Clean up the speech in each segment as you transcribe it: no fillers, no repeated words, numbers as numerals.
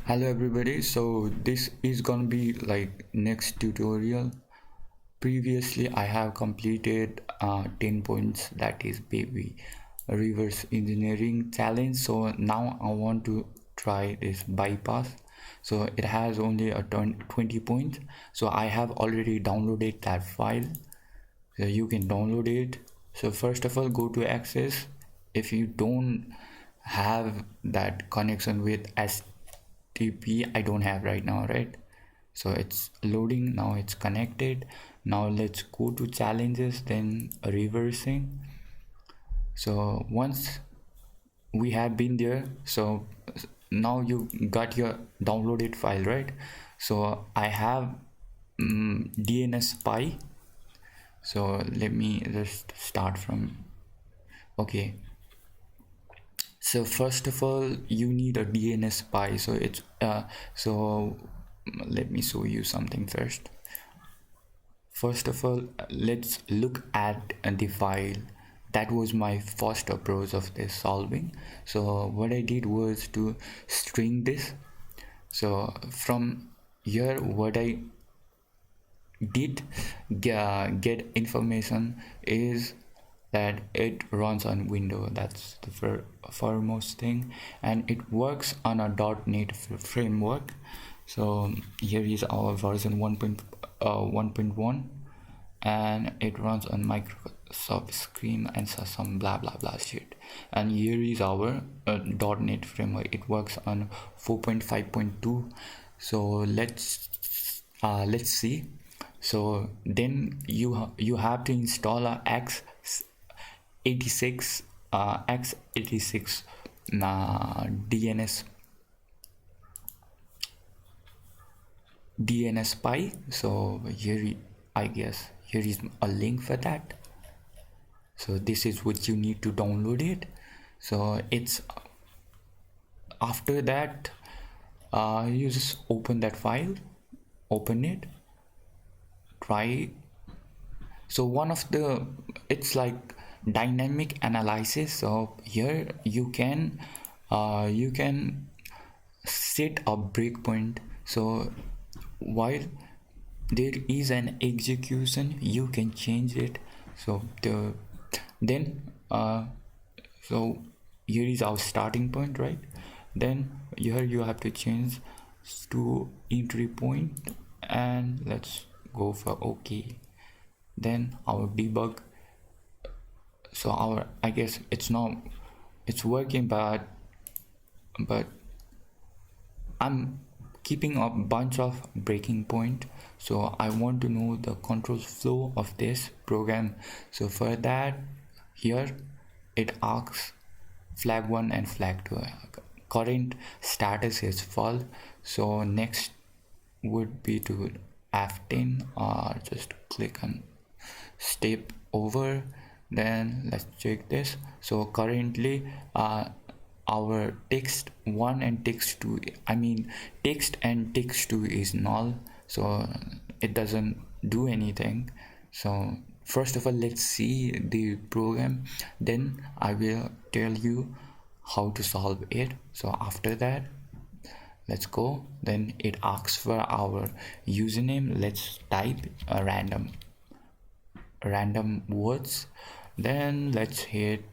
Hello everybody, so this is gonna be like next tutorial. Previously I have completed 10 points, that is baby reverse engineering challenge. So now I want to try this bypass. So it has only a 20 points. So I have already downloaded that file, so you can download it. So first of all, go to access. If you don't have that connection with STP, I don't have right now, right? So it's loading now, it's connected. Now let's go to challenges, then reversing. So once we have been there, so now you got your downloaded file, right? So I have DNS so let me just start from okay. So first of all, you need a DNS so it's so let me show you something first. First of all, let's look at the file. That was my first approach of this solving. So what I did was to string this. So from here what I did get information is that it runs on Windows. That's the foremost thing, and it works on a .NET framework. So here is our version 1.1, and it runs on Microsoft Screen and some blah blah blah shit. And here is our .NET framework. It works on 4.5.2. So let's see. So then you have to install a x86 x86 DNS So here I guess here is a link for that. So this is what you need to download it. So it's after that you just open that file, open it, try. So one of the, it's like dynamic analysis. So here you can set a breakpoint. So while there is an execution, you can change it. So then so here is our starting point, right? Then here you have to change to entry point, and let's go for OK. Then our debug. So our, I guess it's working, but I'm keeping a bunch of breaking point. So I want to know the control flow of this program. So for that, here it asks flag 1 and flag 2. Current status is false. So next would be to F10, or just click on step over. Then let's check this. So currently our text 1 and text 2, I mean text and text 2 is null, so it doesn't do anything. So first of all, let's see the program, then I will tell you how to solve it. So after that, let's go. Then it asks for our username. Let's type a random words. Then let's hit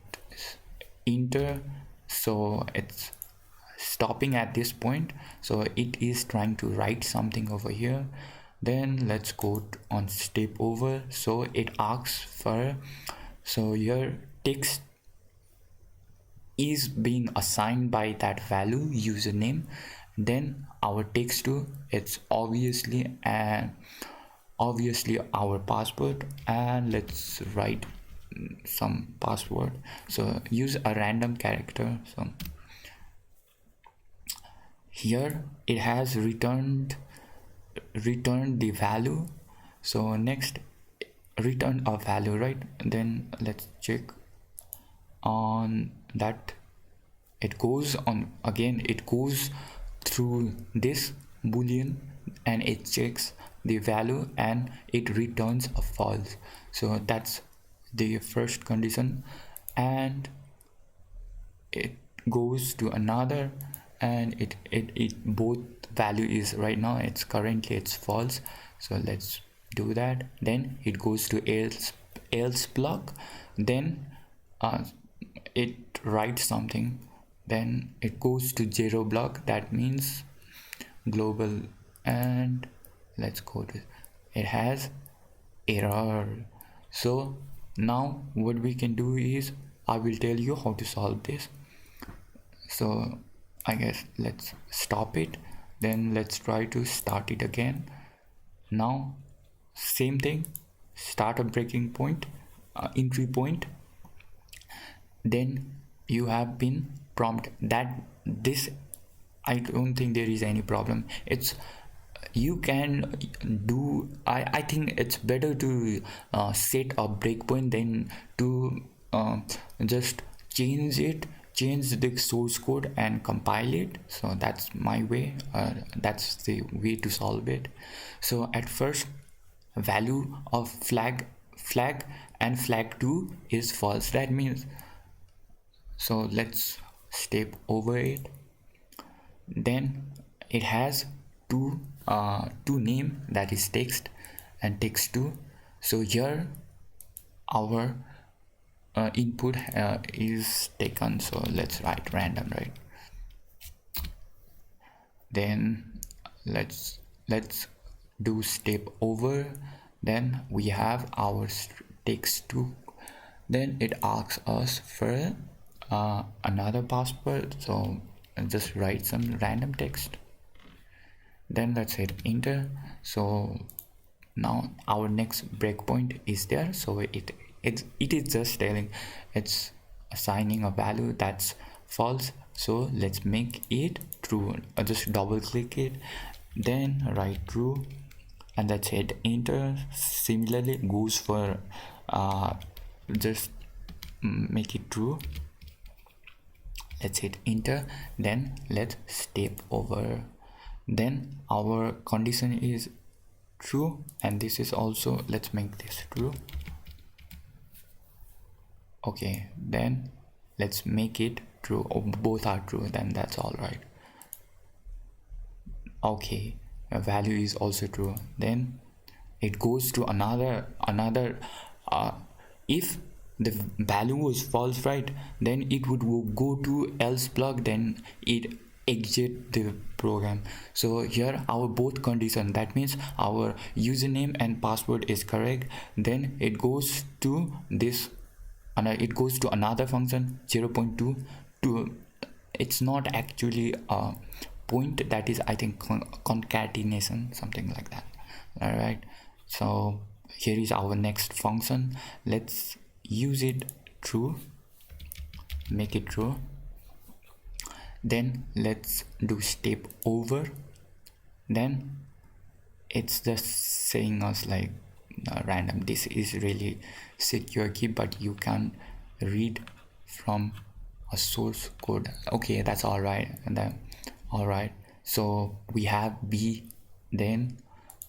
enter. So it's stopping at this point, so it is trying to write something over here. Then let's go on step over. So it asks for, so your text is being assigned by that value username. Then our text 2, it's obviously our password, and let's write some password. So use a random character. So here it has returned the value. So next, return a value, right? Then let's check on that. It goes on again, it goes through this boolean and it checks the value and it returns a false. So that's the first condition, and it goes to another, and it both value is right now it's false. So let's do that. Then it goes to else block. Then it writes something. Then it goes to zero block, that means global. And let's go to it has error. So now what we can do is I will tell you how to solve this. So I guess let's stop it, then let's try to start it again. Now same thing, start a breaking point, entry point. Then you have been prompted that this, I don't think there is any problem. It's you can do, I think it's better to set a breakpoint than to just change the source code and compile it. So that's my way, that's the way to solve it. So at first, value of flag and flag2 is false, that means, so let's step over it. Then it has two name, that is text and text2. So here our input is taken, so let's write random, right? Then let's do step over. Then we have our text2. Then it asks us for another password, so just write some random text. Then let's hit enter. So now our next breakpoint is there. So it is just telling, it's assigning a value that's false. So let's make it true. Just double click it, then write true, and let's hit enter. Similarly goes for just make it true. Let's hit enter. Then let's step over. Then our condition is true, and this is also, let's make this true. Okay, then let's make it true, or both are true, then that's all right. Okay, a value is also true. Then it goes to another if the value was false, right, then it would go to else block, then it exit the program. So here our both condition, that means our username and password is correct. Then it goes to this, and it goes to another function 0.2 to, it's not actually a point, that is I think concatenation, something like that. All right, so here is our next function. Let's use it true, make it true. Then let's do step over. Then it's just saying us like random, this is really secure key, but you can read from a source code. Okay, that's all right. And then all right, so we have B. Then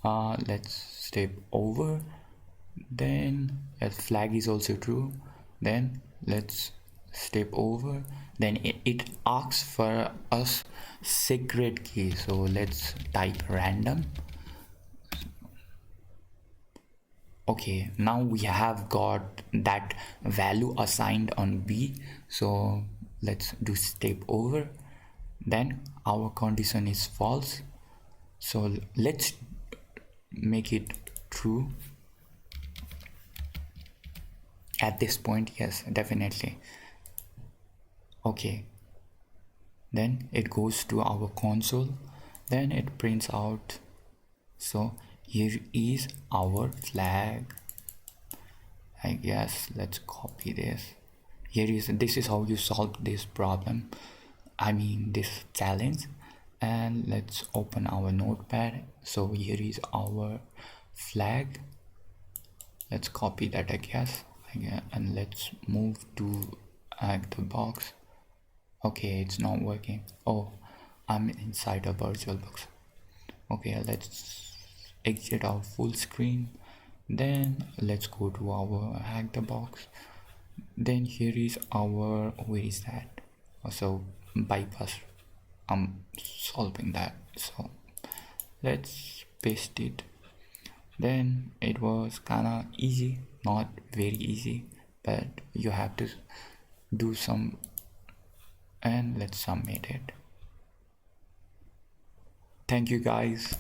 let's step over. Then flag is also true. Then let's step over. Then it asks for us secret key, so let's type random. Okay, now we have got that value assigned on B. So let's do step over. Then our condition is false, so let's make it true at this point. Yes, definitely. Okay, then it goes to our console. Then it prints out. So here is our flag. I guess let's copy this. This is how you solve this problem, I mean this challenge. And let's open our notepad. So here is our flag. Let's copy that, I guess, and let's move to the box. Okay, it's not working. Oh, I'm inside a VirtualBox. Okay, let's exit our full screen. Then let's go to our hack the box. Then here is our, where is that? So bypass. I'm solving that. So let's paste it. Then it was kinda easy, not very easy, but you have to do some, and let's submit it. Thank you guys.